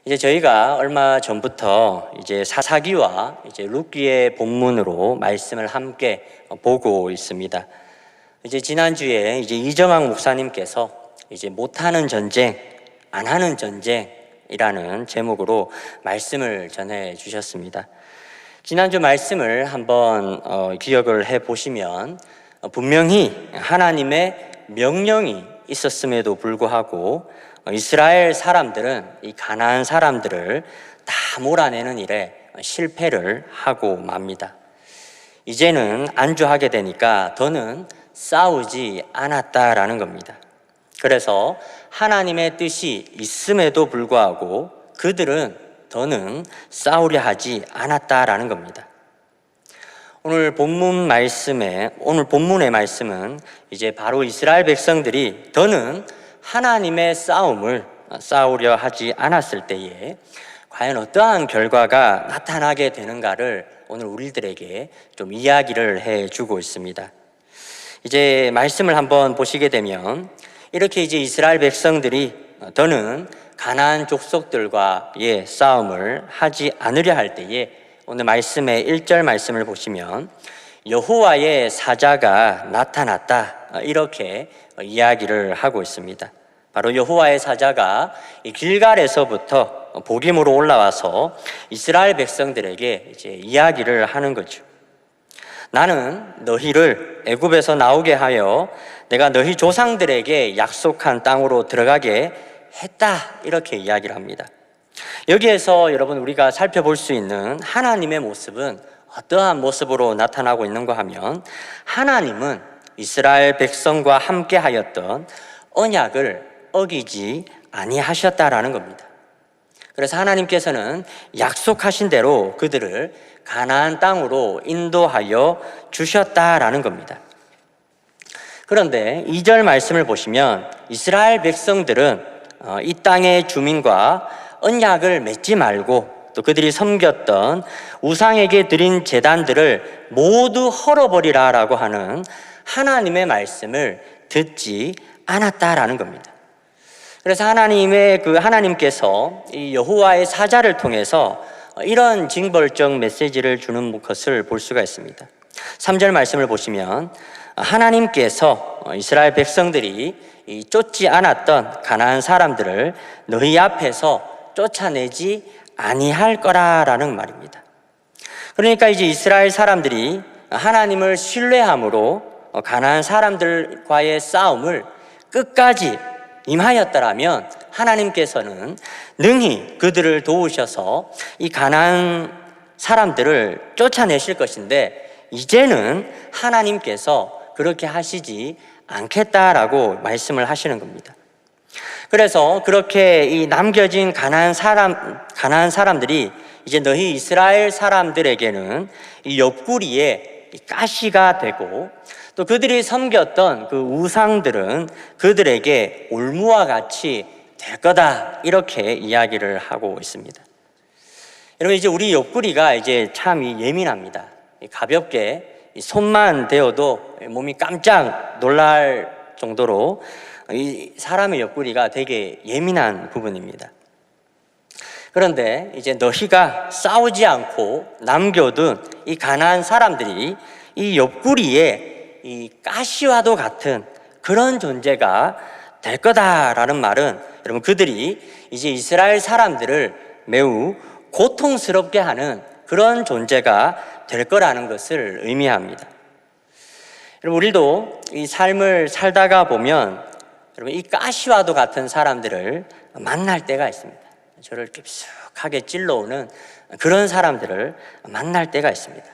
이제 저희가 얼마 전부터 이제 사사기와 이제 룻기의 본문으로 말씀을 함께 보고 있습니다. 이제 지난주에 이제 이정학 목사님께서 이제 못하는 전쟁, 안 하는 전쟁이라는 제목으로 말씀을 전해 주셨습니다. 지난주 말씀을 한번 기억을 해 보시면 분명히 하나님의 명령이 있었음에도 불구하고 이스라엘 사람들은 이 가나안 사람들을 다 몰아내는 일에 실패를 하고 맙니다. 이제는 안주하게 되니까 더는 싸우지 않았다라는 겁니다. 그래서 하나님의 뜻이 있음에도 불구하고 그들은 더는 싸우려 하지 않았다라는 겁니다. 오늘 본문의 말씀은 이제 바로 이스라엘 백성들이 더는 하나님의 싸움을 싸우려 하지 않았을 때에 과연 어떠한 결과가 나타나게 되는가를 오늘 우리들에게 좀 이야기를 해주고 있습니다. 이제 말씀을 한번 보시게 되면 이렇게 이제 이스라엘 백성들이 더는 가나안 족속들과의 싸움을 하지 않으려 할 때에 오늘 말씀의 1절 말씀을 보시면 여호와의 사자가 나타났다, 이렇게 이야기를 하고 있습니다. 바로 여호와의 사자가 이 길갈에서부터 복임으로 올라와서 이스라엘 백성들에게 이제 이야기를 하는 거죠. 나는 너희를 애굽에서 나오게 하여 내가 너희 조상들에게 약속한 땅으로 들어가게 했다, 이렇게 이야기를 합니다. 여기에서 여러분 우리가 살펴볼 수 있는 하나님의 모습은 어떠한 모습으로 나타나고 있는가 하면 하나님은 이스라엘 백성과 함께 하였던 언약을 어기지 아니하셨다라는 겁니다. 그래서 하나님께서는 약속하신 대로 그들을 가나안 땅으로 인도하여 주셨다라는 겁니다. 그런데 2절 말씀을 보시면 이스라엘 백성들은 이 땅의 주민과 언약을 맺지 말고 또 그들이 섬겼던 우상에게 드린 제단들을 모두 헐어버리라 라고 하는 하나님의 말씀을 듣지 않았다라는 겁니다. 그래서 하나님께서 이 여호와의 사자를 통해서 이런 징벌적 메시지를 주는 것을 볼 수가 있습니다. 3절 말씀을 보시면 하나님께서 이스라엘 백성들이 쫓지 않았던 가나안 사람들을 너희 앞에서 쫓아내지 아니할 거라라는 말입니다. 그러니까 이제 이스라엘 사람들이 하나님을 신뢰함으로 가나안 사람들과의 싸움을 끝까지 임하였더라면 하나님께서는 능히 그들을 도우셔서 이 가나안 사람들을 쫓아내실 것인데 이제는 하나님께서 그렇게 하시지 않겠다라고 말씀을 하시는 겁니다. 그래서 그렇게 이 남겨진 가나안 사람들이 이제 너희 이스라엘 사람들에게는 이 옆구리에 가시가 되고 또 그들이 섬겼던 그 우상들은 그들에게 올무와 같이 될 거다, 이렇게 이야기를 하고 있습니다. 여러분 이제 우리 옆구리가 이제 참 예민합니다. 가볍게 손만 대어도 몸이 깜짝 놀랄 정도로 이 사람의 옆구리가 되게 예민한 부분입니다. 그런데 이제 너희가 싸우지 않고 남겨둔 이 가나안 사람들이 이 옆구리에 이 가시와도 같은 그런 존재가 될 거다라는 말은 여러분 그들이 이제 이스라엘 사람들을 매우 고통스럽게 하는 그런 존재가 될 거라는 것을 의미합니다. 여러분 우리도 이 삶을 살다가 보면 여러분 이 가시와도 같은 사람들을 만날 때가 있습니다. 저를 깊숙하게 찔러오는 그런 사람들을 만날 때가 있습니다.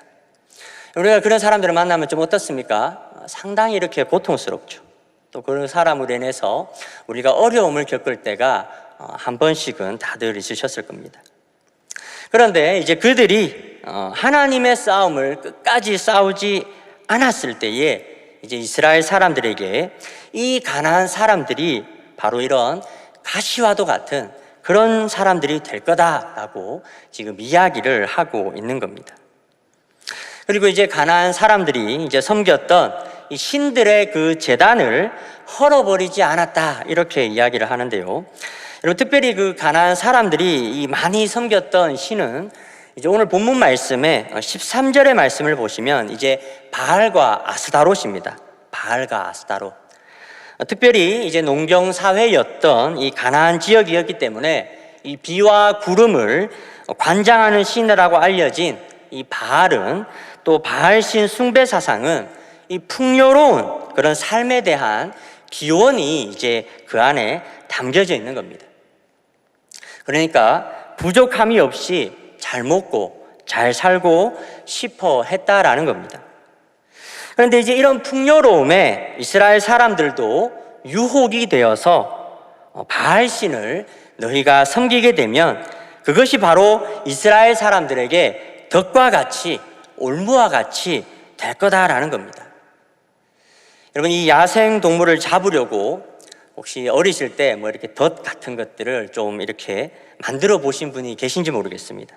우리가 그런 사람들을 만나면 좀 어떻습니까? 상당히 이렇게 고통스럽죠. 또 그런 사람으로 인해서 우리가 어려움을 겪을 때가 한 번씩은 다들 있으셨을 겁니다. 그런데 이제 그들이 하나님의 싸움을 끝까지 싸우지 않았을 때에 이제 이스라엘 사람들에게 이 가나안 사람들이 바로 이런 가시와도 같은 그런 사람들이 될 거다라고 지금 이야기를 하고 있는 겁니다. 그리고 이제 가나안 사람들이 이제 섬겼던 이 신들의 그 제단을 헐어버리지 않았다, 이렇게 이야기를 하는데요. 여러분, 특별히 그 가나안 사람들이 이 많이 섬겼던 신은 이제 오늘 본문 말씀에 13절의 말씀을 보시면 이제 바알과 아스다롯입니다. 바알과 아스다롯. 특별히 이제 농경 사회였던 이 가나안 지역이었기 때문에 이 비와 구름을 관장하는 신이라고 알려진 이 바알은, 또 바알신 숭배 사상은 이 풍요로운 그런 삶에 대한 기원이 이제 그 안에 담겨져 있는 겁니다. 그러니까 부족함이 없이 잘 먹고 잘 살고 싶어 했다라는 겁니다. 그런데 이제 이런 풍요로움에 이스라엘 사람들도 유혹이 되어서 바알신을 너희가 섬기게 되면 그것이 바로 이스라엘 사람들에게 덕과 같이, 올무와 같이 될 거다라는 겁니다. 여러분, 이 야생 동물을 잡으려고 혹시 어리실 때 뭐 이렇게 덫 같은 것들을 좀 이렇게 만들어 보신 분이 계신지 모르겠습니다.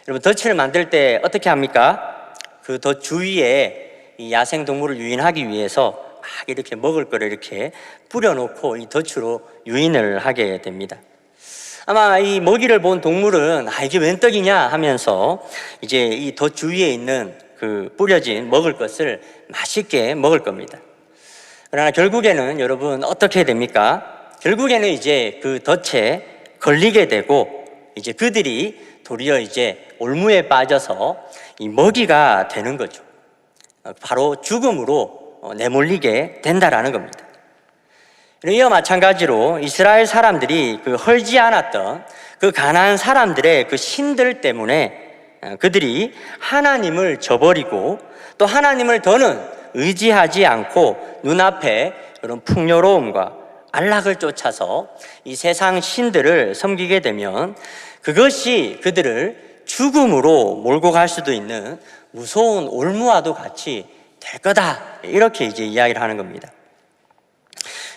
여러분, 덫을 만들 때 어떻게 합니까? 그 덫 주위에 이 야생 동물을 유인하기 위해서 막 이렇게 먹을 거를 이렇게 뿌려놓고 이 덫으로 유인을 하게 됩니다. 아마 이 먹이를 본 동물은 이게 웬 떡이냐 하면서 이제 이 덫 주위에 있는 그 뿌려진 먹을 것을 맛있게 먹을 겁니다. 그러나 결국에는 여러분 어떻게 됩니까? 결국에는 이제 그 덫에 걸리게 되고 이제 그들이 도리어 이제 올무에 빠져서 이 먹이가 되는 거죠. 바로 죽음으로 내몰리게 된다라는 겁니다. 이와 마찬가지로 이스라엘 사람들이 그 헐지 않았던 그 가나안 사람들의 그 신들 때문에 그들이 하나님을 저버리고 또 하나님을 더는 의지하지 않고 눈앞에 그런 풍요로움과 안락을 쫓아서 이 세상 신들을 섬기게 되면 그것이 그들을 죽음으로 몰고 갈 수도 있는 무서운 올무와도 같이 될 거다, 이렇게 이제 이야기를 하는 겁니다.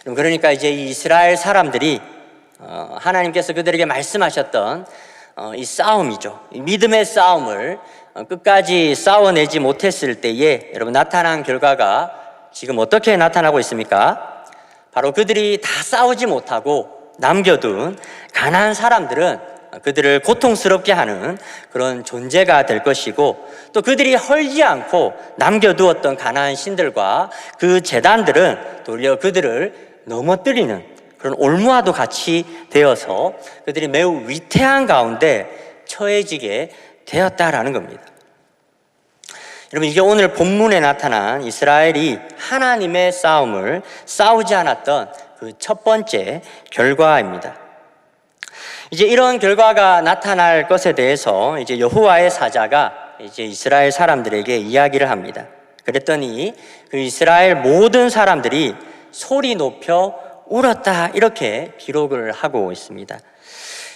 그러니까 이제 이 이스라엘 사람들이 하나님께서 그들에게 말씀하셨던 이 싸움이죠. 이 믿음의 싸움을 끝까지 싸워내지 못했을 때에 여러분 나타난 결과가 지금 어떻게 나타나고 있습니까? 바로 그들이 다 싸우지 못하고 남겨둔 가나안 사람들은 그들을 고통스럽게 하는 그런 존재가 될 것이고, 또 그들이 헐지 않고 남겨두었던 가나안 신들과 그 제단들은 도리어 그들을 넘어뜨리는 그런 올무와도 같이 되어서 그들이 매우 위태한 가운데 처해지게 되었다라는 겁니다. 여러분, 이게 오늘 본문에 나타난 이스라엘이 하나님의 싸움을 싸우지 않았던 그 첫 번째 결과입니다. 이제 이런 결과가 나타날 것에 대해서 이제 여호와의 사자가 이제 이스라엘 사람들에게 이야기를 합니다. 그랬더니 그 이스라엘 모든 사람들이 소리 높여 울었다, 이렇게 기록을 하고 있습니다.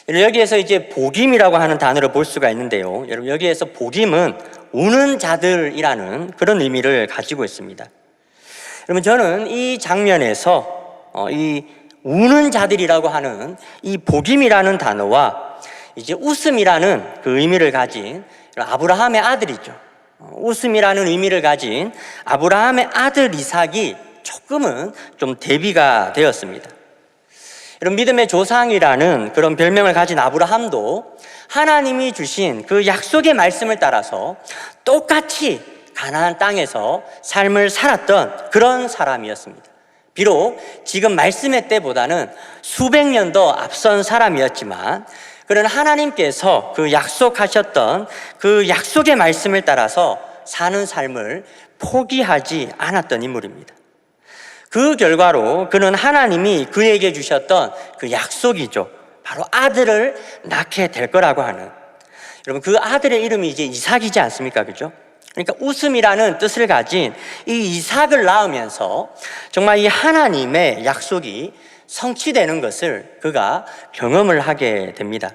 여기에서 이제 복임이라고 하는 단어를 볼 수가 있는데요. 여러분, 여기에서 복임은 우는 자들이라는 그런 의미를 가지고 있습니다. 여러분, 저는 이 장면에서 이 우는 자들이라고 하는 이 복임이라는 단어와 이제 웃음이라는 그 의미를 가진 아브라함의 아들이죠. 웃음이라는 의미를 가진 아브라함의 아들 이삭이 조금은 좀 대비가 되었습니다. 이런 믿음의 조상이라는 그런 별명을 가진 아브라함도 하나님이 주신 그 약속의 말씀을 따라서 똑같이 가나안 땅에서 삶을 살았던 그런 사람이었습니다. 비록 지금 말씀의 때보다는 수백 년 더 앞선 사람이었지만 그는 하나님께서 그 약속하셨던 그 약속의 말씀을 따라서 사는 삶을 포기하지 않았던 인물입니다. 그 결과로 그는 하나님이 그에게 주셨던 그 약속이죠. 바로 아들을 낳게 될 거라고 하는, 여러분 그 아들의 이름이 이제 이삭이지 않습니까? 그죠? 그러니까 웃음이라는 뜻을 가진 이 이삭을 낳으면서 정말 이 하나님의 약속이 성취되는 것을 그가 경험을 하게 됩니다.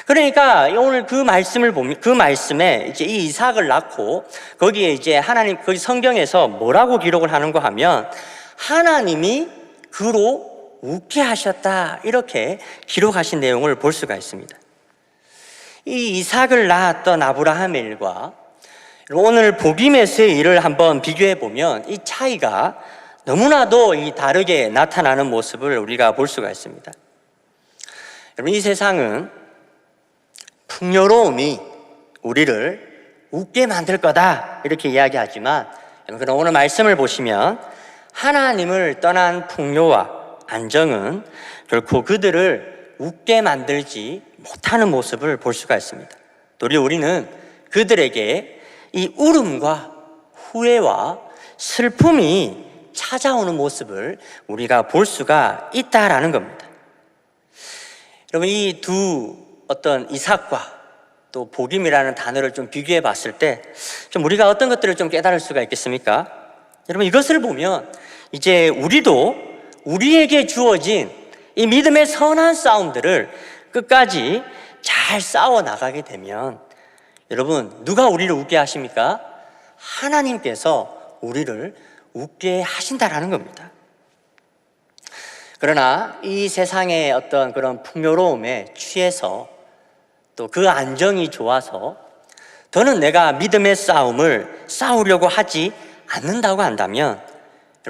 그러니까 오늘 그 말씀을 보면 그 말씀에 이제 이 이삭을 낳고 거기에 이제 하나님 거기 성경에서 뭐라고 기록을 하는가 하면 하나님이 그로 웃게 하셨다, 이렇게 기록하신 내용을 볼 수가 있습니다. 이 이삭을 낳았던 아브라함의 일과 오늘 복임에서의 일을 한번 비교해 보면 이 차이가 너무나도 이 다르게 나타나는 모습을 우리가 볼 수가 있습니다. 여러분, 이 세상은 풍요로움이 우리를 웃게 만들 거다 이렇게 이야기하지만, 그럼 오늘 말씀을 보시면 하나님을 떠난 풍요와 안정은 결코 그들을 웃게 만들지 못하는 모습을 볼 수가 있습니다. 도리어 우리는 그들에게 이 울음과 후회와 슬픔이 찾아오는 모습을 우리가 볼 수가 있다라는 겁니다. 여러분, 이 두 이삭과 또 복임이라는 단어를 좀 비교해 봤을 때 좀 우리가 어떤 것들을 좀 깨달을 수가 있겠습니까? 여러분, 이것을 보면 이제 우리도 우리에게 주어진 이 믿음의 선한 싸움들을 끝까지 잘 싸워 나가게 되면, 여러분, 누가 우리를 웃게 하십니까? 하나님께서 우리를 웃게 하신다라는 겁니다. 그러나 이 세상의 어떤 그런 풍요로움에 취해서 또 그 안정이 좋아서 더는 내가 믿음의 싸움을 싸우려고 하지 않는다고 한다면,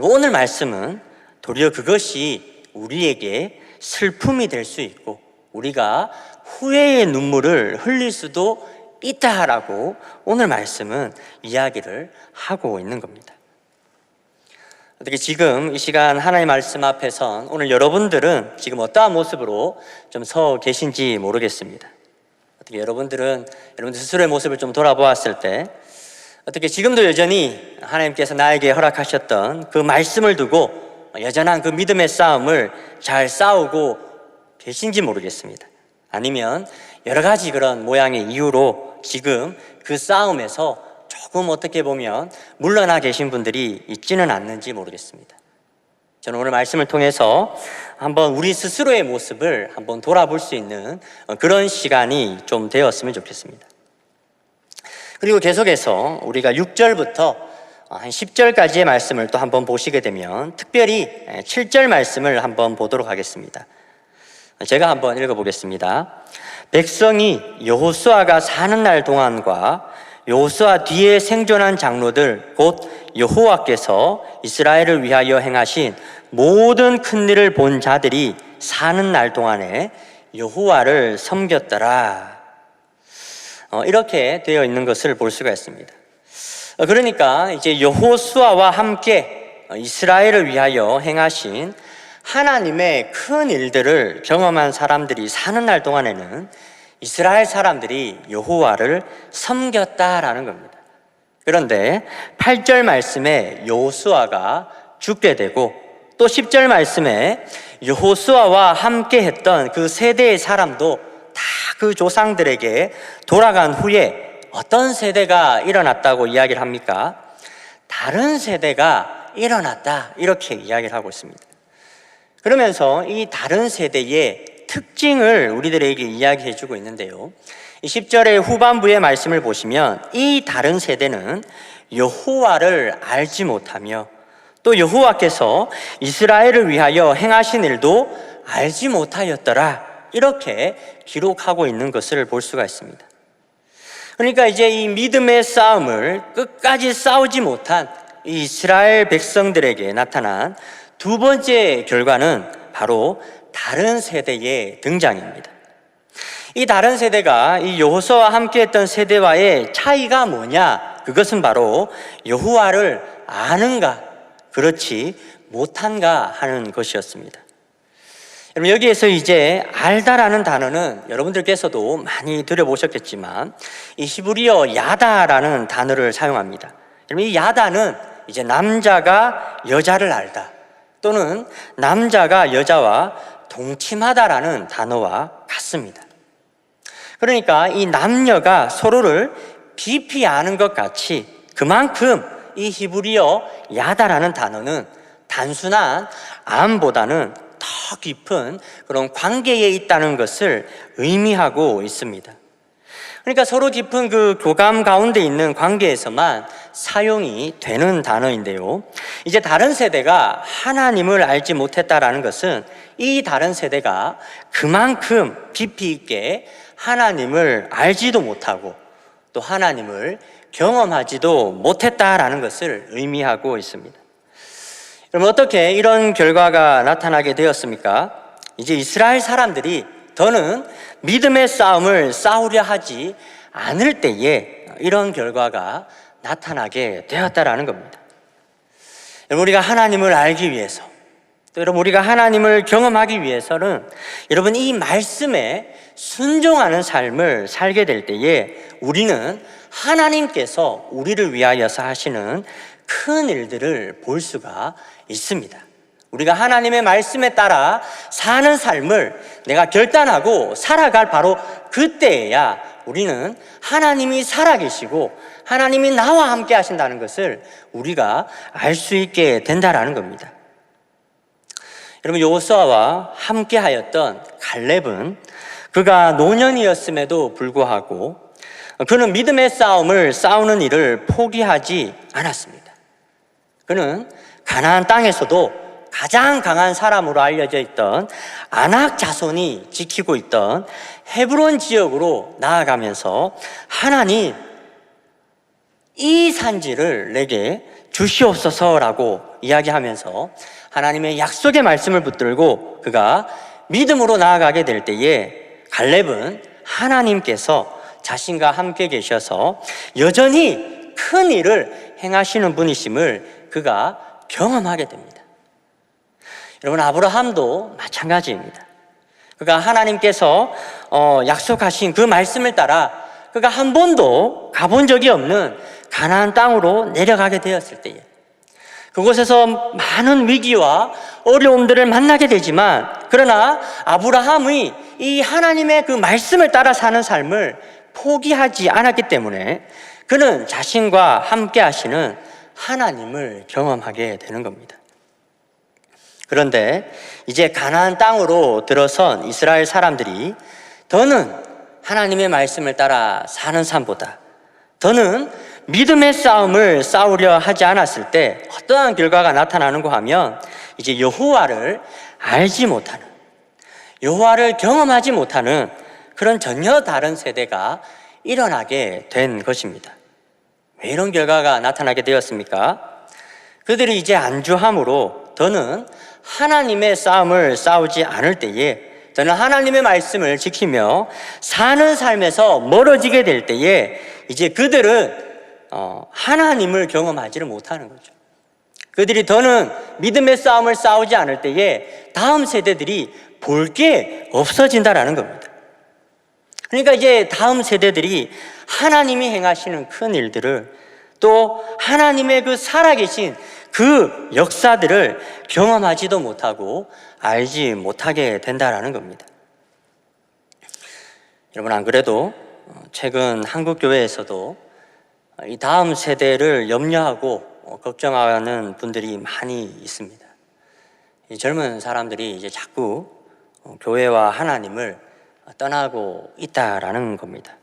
오늘 말씀은 도리어 그것이 우리에게 슬픔이 될 수 있고 우리가 후회의 눈물을 흘릴 수도 있다라고 오늘 말씀은 이야기를 하고 있는 겁니다. 어떻게 지금 이 시간 하나님의 말씀 앞에선 오늘 여러분들은 지금 어떠한 모습으로 좀 서 계신지 모르겠습니다. 어떻게 여러분들 스스로의 모습을 좀 돌아보았을 때 어떻게 지금도 여전히 하나님께서 나에게 허락하셨던 그 말씀을 두고 여전한 그 믿음의 싸움을 잘 싸우고 계신지 모르겠습니다. 아니면 여러 가지 그런 모양의 이유로 지금 그 싸움에서 조금 어떻게 보면 물러나 계신 분들이 있지는 않는지 모르겠습니다. 저는 오늘 말씀을 통해서 한번 우리 스스로의 모습을 한번 돌아볼 수 있는 그런 시간이 좀 되었으면 좋겠습니다. 그리고 계속해서 우리가 6절부터 한 10절까지의 말씀을 또 한번 보시게 되면 특별히 7절 말씀을 한번 보도록 하겠습니다. 제가 한번 읽어보겠습니다. 백성이 여호수아가 사는 날 동안과 여호수아 뒤에 생존한 장로들 곧 여호와께서 이스라엘을 위하여 행하신 모든 큰 일을 본 자들이 사는 날 동안에 여호와를 섬겼더라. 이렇게 되어 있는 것을 볼 수가 있습니다. 그러니까 이제 여호수아와 함께 이스라엘을 위하여 행하신 하나님의 큰 일들을 경험한 사람들이 사는 날 동안에는 이스라엘 사람들이 여호와를 섬겼다라는 겁니다. 그런데 8절 말씀에 여호수아가 죽게 되고 또 10절 말씀에 여호수아와 함께 했던 그 세대의 사람도 다 그 조상들에게 돌아간 후에 어떤 세대가 일어났다고 이야기를 합니까? 다른 세대가 일어났다 이렇게 이야기를 하고 있습니다. 그러면서 이 다른 세대의 특징을 우리들에게 이야기해 주고 있는데요, 이 10절의 후반부의 말씀을 보시면 이 다른 세대는 여호와를 알지 못하며 또 여호와께서 이스라엘을 위하여 행하신 일도 알지 못하였더라 이렇게 기록하고 있는 것을 볼 수가 있습니다. 그러니까 이제 이 믿음의 싸움을 끝까지 싸우지 못한 이 이스라엘 백성들에게 나타난 두 번째 결과는 바로 다른 세대의 등장입니다. 이 다른 세대가 이 여호수아와 함께 했던 세대와의 차이가 뭐냐? 그것은 바로 여호와를 아는가, 그렇지 못한가 하는 것이었습니다. 여러분, 여기에서 이제 알다라는 단어는 여러분들께서도 많이 들어보셨겠지만 이 히브리어 야다라는 단어를 사용합니다. 여러분, 이 야다는 이제 남자가 여자를 알다 또는 남자가 여자와 동침하다라는 단어와 같습니다. 그러니까 이 남녀가 서로를 깊이 아는 것 같이 그만큼 이 히브리어 야다라는 단어는 단순한 암보다는 더 깊은 그런 관계에 있다는 것을 의미하고 있습니다. 그러니까 서로 깊은 그 교감 가운데 있는 관계에서만 사용이 되는 단어인데요, 이제 다른 세대가 하나님을 알지 못했다라는 것은 이 다른 세대가 그만큼 깊이 있게 하나님을 알지도 못하고 또 하나님을 경험하지도 못했다라는 것을 의미하고 있습니다. 그럼 어떻게 이런 결과가 나타나게 되었습니까? 이제 이스라엘 사람들이 더는 믿음의 싸움을 싸우려 하지 않을 때에 이런 결과가 나타나게 되었다라는 겁니다. 여러분, 우리가 하나님을 알기 위해서, 또 여러분 우리가 하나님을 경험하기 위해서는 여러분 이 말씀에 순종하는 삶을 살게 될 때에 우리는 하나님께서 우리를 위하여서 하시는 큰 일들을 볼 수가 있습니다. 우리가 하나님의 말씀에 따라 사는 삶을 내가 결단하고 살아갈 바로 그때에야 우리는 하나님이 살아계시고 하나님이 나와 함께 하신다는 것을 우리가 알 수 있게 된다라는 겁니다. 여러분, 여호수아와 함께 하였던 갈렙은 그가 노년이었음에도 불구하고 그는 믿음의 싸움을 싸우는 일을 포기하지 않았습니다. 그는 가나안 땅에서도 가장 강한 사람으로 알려져 있던 아낙 자손이 지키고 있던 헤브론 지역으로 나아가면서 하나님, 이 산지를 내게 주시옵소서라고 이야기하면서 하나님의 약속의 말씀을 붙들고 그가 믿음으로 나아가게 될 때에 갈렙은 하나님께서 자신과 함께 계셔서 여전히 큰 일을 행하시는 분이심을 그가 경험하게 됩니다. 여러분, 아브라함도 마찬가지입니다. 그가 하나님께서 약속하신 그 말씀을 따라 그가 한 번도 가본 적이 없는 가나안 땅으로 내려가게 되었을 때에 그곳에서 많은 위기와 어려움들을 만나게 되지만 그러나 아브라함이 이 하나님의 그 말씀을 따라 사는 삶을 포기하지 않았기 때문에 그는 자신과 함께 하시는 하나님을 경험하게 되는 겁니다. 그런데 이제 가나안 땅으로 들어선 이스라엘 사람들이 더는 하나님의 말씀을 따라 사는 삶보다 더는 믿음의 싸움을 싸우려 하지 않았을 때 어떠한 결과가 나타나는가 하면 이제 여호와를 알지 못하는, 여호와를 경험하지 못하는 그런 전혀 다른 세대가 일어나게 된 것입니다. 왜 이런 결과가 나타나게 되었습니까? 그들이 이제 안주함으로 더는 하나님의 싸움을 싸우지 않을 때에 더는 하나님의 말씀을 지키며 사는 삶에서 멀어지게 될 때에 이제 그들은 하나님을 경험하지를 못하는 거죠. 그들이 더는 믿음의 싸움을 싸우지 않을 때에 다음 세대들이 볼 게 없어진다라는 겁니다. 그러니까 이제 다음 세대들이 하나님이 행하시는 큰 일들을 또 하나님의 그 살아계신 그 역사들을 경험하지도 못하고 알지 못하게 된다라는 겁니다. 여러분, 안 그래도 최근 한국 교회에서도 이 다음 세대를 염려하고 걱정하는 분들이 많이 있습니다. 이 젊은 사람들이 이제 자꾸 교회와 하나님을 떠나고 있다라는 겁니다.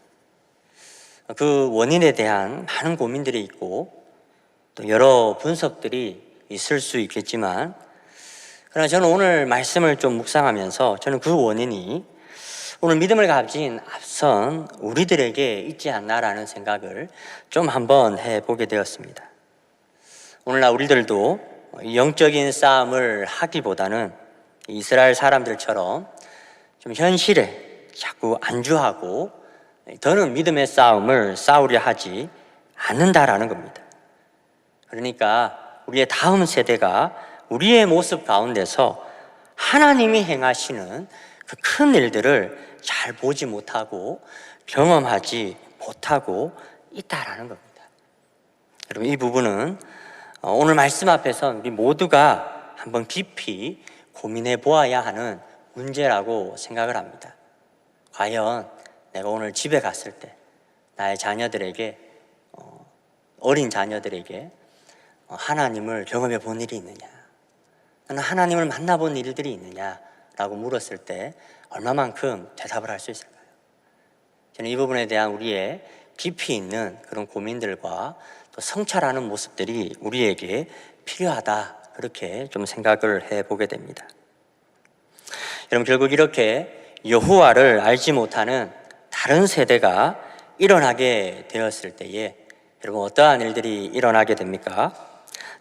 그 원인에 대한 많은 고민들이 있고 또 여러 분석들이 있을 수 있겠지만 그러나 저는 오늘 말씀을 좀 묵상하면서 저는 그 원인이 오늘 믿음을 가진 앞선 우리들에게 있지 않나라는 생각을 좀 한번 해보게 되었습니다. 오늘날 우리들도 영적인 싸움을 하기보다는 이스라엘 사람들처럼 좀 현실에 자꾸 안주하고 더는 믿음의 싸움을 싸우려 하지 않는다라는 겁니다. 그러니까 우리의 다음 세대가 우리의 모습 가운데서 하나님이 행하시는 그 큰 일들을 잘 보지 못하고 경험하지 못하고 있다라는 겁니다. 여러분, 이 부분은 오늘 말씀 앞에서 우리 모두가 한번 깊이 고민해 보아야 하는 문제라고 생각을 합니다. 과연 내가 오늘 집에 갔을 때 나의 자녀들에게 어린 자녀들에게 하나님을 경험해 본 일이 있느냐, 나는 하나님을 만나본 일들이 있느냐라고 물었을 때 얼마만큼 대답을 할 수 있을까요? 저는 이 부분에 대한 우리의 깊이 있는 그런 고민들과 또 성찰하는 모습들이 우리에게 필요하다, 그렇게 좀 생각을 해보게 됩니다. 여러분, 결국 이렇게 여호와를 알지 못하는 다른 세대가 일어나게 되었을 때에 여러분 어떠한 일들이 일어나게 됩니까?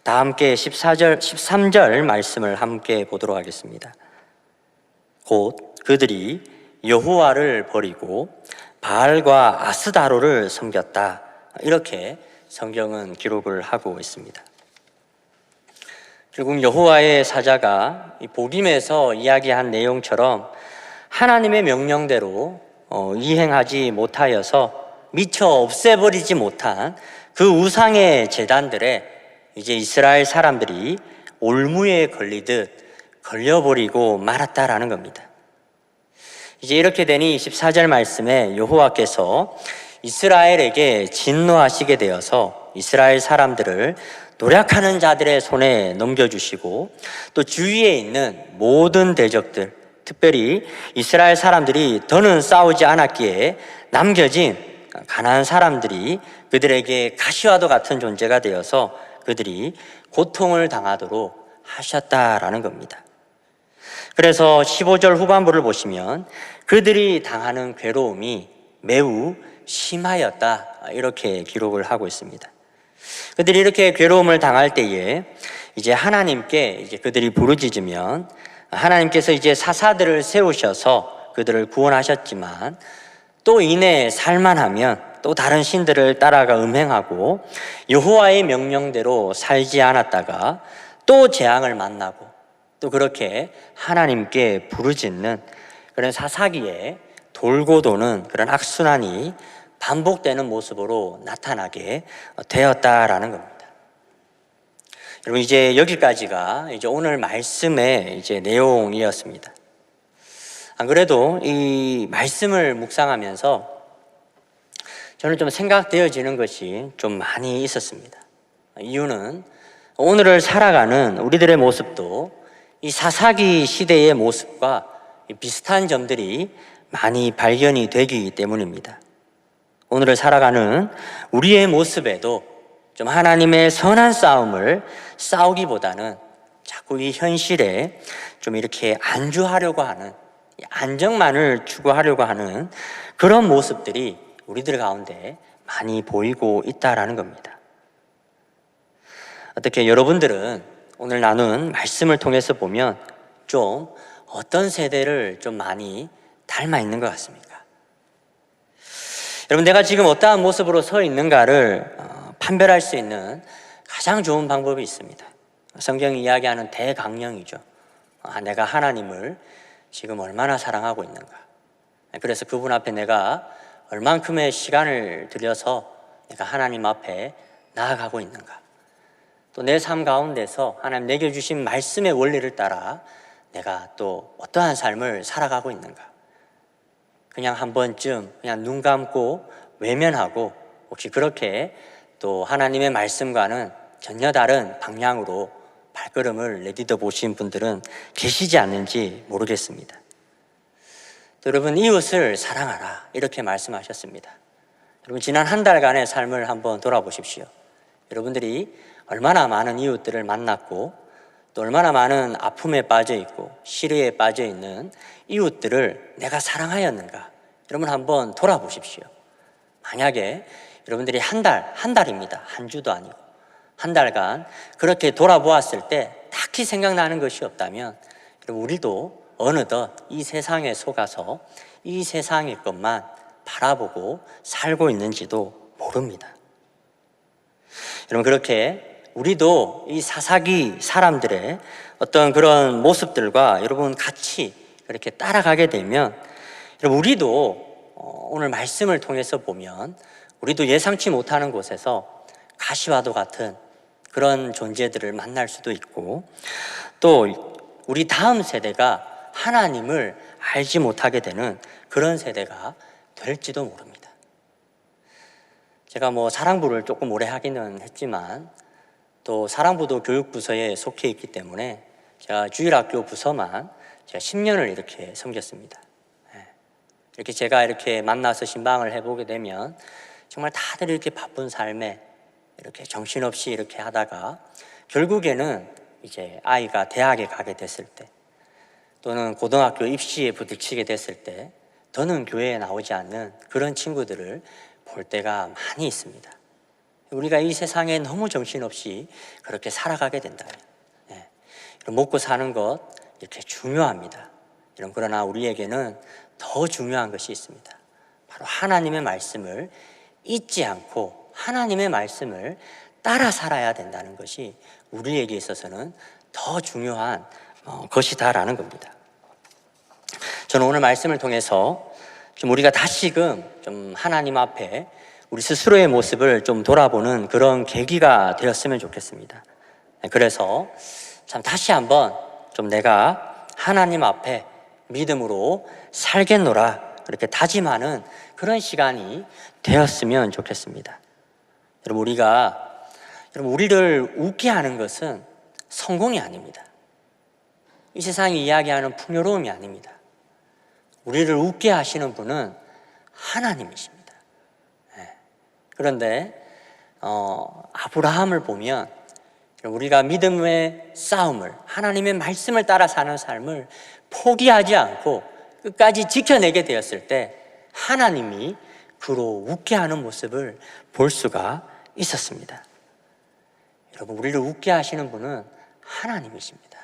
다 함께 13절 말씀을 함께 보도록 하겠습니다. 곧 그들이 여호와를 버리고 바알과 아스다로를 섬겼다. 이렇게 성경은 기록을 하고 있습니다. 결국 여호와의 사자가 이 복임에서 이야기한 내용처럼 하나님의 명령대로 이행하지 못하여서 미처 없애버리지 못한 그 우상의 제단들에 이제 이스라엘 사람들이 올무에 걸리듯 걸려버리고 말았다라는 겁니다. 이제 이렇게 되니 14절 말씀에 여호와께서 이스라엘에게 진노하시게 되어서 이스라엘 사람들을 노력하는 자들의 손에 넘겨주시고 또 주위에 있는 모든 대적들, 특별히 이스라엘 사람들이 더는 싸우지 않았기에 남겨진 가나안 사람들이 그들에게 가시와도 같은 존재가 되어서 그들이 고통을 당하도록 하셨다라는 겁니다. 그래서 15절 후반부를 보시면 그들이 당하는 괴로움이 매우 심하였다, 이렇게 기록을 하고 있습니다. 그들이 이렇게 괴로움을 당할 때에 이제 하나님께 이제 그들이 부르짖으면 하나님께서 이제 사사들을 세우셔서 그들을 구원하셨지만 또 이내 살만하면 또 다른 신들을 따라가 음행하고 여호와의 명령대로 살지 않았다가 또 재앙을 만나고 또 그렇게 하나님께 부르짖는 그런 사사기에 돌고 도는 그런 악순환이 반복되는 모습으로 나타나게 되었다라는 겁니다. 여러분, 이제 여기까지가 이제 오늘 말씀의 이제 내용이었습니다. 안 그래도 이 말씀을 묵상하면서 저는 좀 생각되어지는 것이 좀 많이 있었습니다. 이유는 오늘을 살아가는 우리들의 모습도 이 사사기 시대의 모습과 비슷한 점들이 많이 발견이 되기 때문입니다. 오늘을 살아가는 우리의 모습에도 좀 하나님의 선한 싸움을 싸우기보다는 자꾸 이 현실에 좀 이렇게 안주하려고 하는, 안정만을 추구하려고 하는 그런 모습들이 우리들 가운데 많이 보이고 있다라는 겁니다. 어떻게 여러분들은 오늘 나눈 말씀을 통해서 보면 좀 어떤 세대를 좀 많이 닮아 있는 것 같습니까? 여러분, 내가 지금 어떠한 모습으로 서 있는가를 판별할 수 있는 가장 좋은 방법이 있습니다. 성경이 이야기하는 대강령이죠. 내가 하나님을 지금 얼마나 사랑하고 있는가. 그래서 그분 앞에 내가 얼만큼의 시간을 들여서 내가 하나님 앞에 나아가고 있는가. 또 내 삶 가운데서 하나님 내게 주신 말씀의 원리를 따라 내가 또 어떠한 삶을 살아가고 있는가. 그냥 한 번쯤 그냥 눈 감고 외면하고 혹시 그렇게 또 하나님의 말씀과는 전혀 다른 방향으로 발걸음을 내디뎌 보신 분들은 계시지 않는지 모르겠습니다. 또 여러분, 이웃을 사랑하라, 이렇게 말씀하셨습니다. 여러분, 지난 한 달간의 삶을 한번 돌아보십시오. 여러분들이 얼마나 많은 이웃들을 만났고 또 얼마나 많은 아픔에 빠져 있고 시련에 빠져 있는 이웃들을 내가 사랑하였는가. 여러분, 한번 돌아보십시오. 만약에 여러분들이 한 달입니다. 한 주도 아니고 한 달간 그렇게 돌아보았을 때 딱히 생각나는 것이 없다면 여러분, 우리도 어느덧 이 세상에 속아서 이 세상의 것만 바라보고 살고 있는지도 모릅니다. 여러분, 그렇게 우리도 이 사사기 사람들의 어떤 그런 모습들과 여러분 같이 그렇게 따라가게 되면 여러분, 우리도 오늘 말씀을 통해서 보면 우리도 예상치 못하는 곳에서 가시와도 같은 그런 존재들을 만날 수도 있고 또 우리 다음 세대가 하나님을 알지 못하게 되는 그런 세대가 될지도 모릅니다. 제가 사랑부를 조금 오래 하기는 했지만 또 사랑부도 교육부서에 속해 있기 때문에 제가 주일학교 부서만 제가 10년을 이렇게 섬겼습니다. 이렇게 제가 이렇게 만나서 신방을 해보게 되면 정말 다들 이렇게 바쁜 삶에 이렇게 정신없이 이렇게 하다가 결국에는 이제 아이가 대학에 가게 됐을 때 또는 고등학교 입시에 부딪히게 됐을 때 더는 교회에 나오지 않는 그런 친구들을 볼 때가 많이 있습니다. 우리가 이 세상에 너무 정신없이 그렇게 살아가게 된다면 먹고 사는 것 이렇게 중요합니다. 그러나 우리에게는 더 중요한 것이 있습니다. 바로 하나님의 말씀을 잊지 않고 하나님의 말씀을 따라 살아야 된다는 것이 우리에게 있어서는 더 중요한 것이다라는 겁니다. 저는 오늘 말씀을 통해서 좀 우리가 다시금 좀 하나님 앞에 우리 스스로의 모습을 좀 돌아보는 그런 계기가 되었으면 좋겠습니다. 그래서 참 다시 한번 좀 내가 하나님 앞에 믿음으로 살겠노라 이렇게 다짐하는 그런 시간이 되었으면 좋겠습니다. 여러분, 우리를 웃게 하는 것은 성공이 아닙니다. 이 세상이 이야기하는 풍요로움이 아닙니다. 우리를 웃게 하시는 분은 하나님이십니다. 그런데 아브라함을 보면 우리가 믿음의 싸움을, 하나님의 말씀을 따라 사는 삶을 포기하지 않고 끝까지 지켜내게 되었을 때 하나님이 그로 웃게 하는 모습을 볼 수가 있었습니다. 여러분, 우리를 웃게 하시는 분은 하나님이십니다.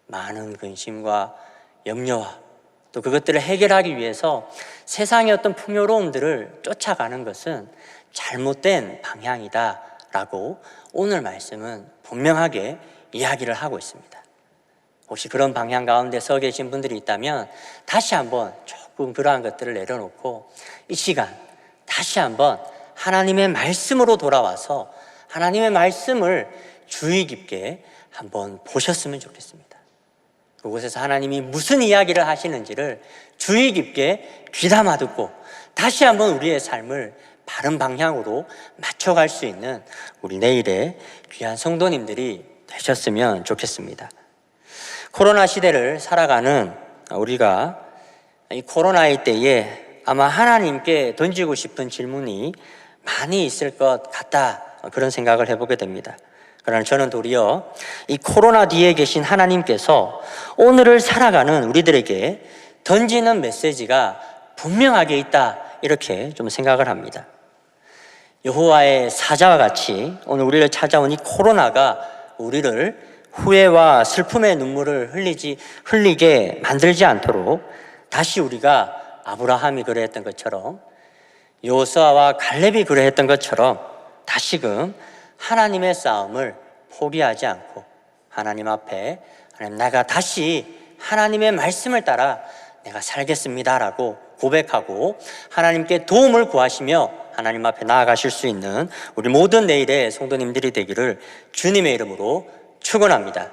많은 근심과 염려와 또 그것들을 해결하기 위해서 세상의 어떤 풍요로움들을 쫓아가는 것은 잘못된 방향이다라고 오늘 말씀은 분명하게 이야기를 하고 있습니다. 혹시 그런 방향 가운데 서 계신 분들이 있다면 다시 한번 조금 그러한 것들을 내려놓고 이 시간 다시 한번 하나님의 말씀으로 돌아와서 하나님의 말씀을 주의 깊게 한번 보셨으면 좋겠습니다. 그곳에서 하나님이 무슨 이야기를 하시는지를 주의 깊게 귀담아 듣고 다시 한번 우리의 삶을 바른 방향으로 맞춰갈 수 있는 우리 내일의 귀한 성도님들이 되셨으면 좋겠습니다. 코로나 시대를 살아가는 우리가 이 코로나의 때에 아마 하나님께 던지고 싶은 질문이 많이 있을 것 같다, 그런 생각을 해보게 됩니다. 그러나 저는 도리어 이 코로나 뒤에 계신 하나님께서 오늘을 살아가는 우리들에게 던지는 메시지가 분명하게 있다, 이렇게 좀 생각을 합니다. 여호와의 사자와 같이 오늘 우리를 찾아온 이 코로나가 우리를 후회와 슬픔의 눈물을 흘리게 만들지 않도록 다시 우리가 아브라함이 그래했던 것처럼 여호수아와 갈렙이 그래했던 것처럼 다시금 하나님의 싸움을 포기하지 않고 하나님 앞에 하나님, 내가 다시 하나님의 말씀을 따라 내가 살겠습니다라고 고백하고 하나님께 도움을 구하시며 하나님 앞에 나아가실 수 있는 우리 모든 내일의 성도님들이 되기를 주님의 이름으로 축원합니다.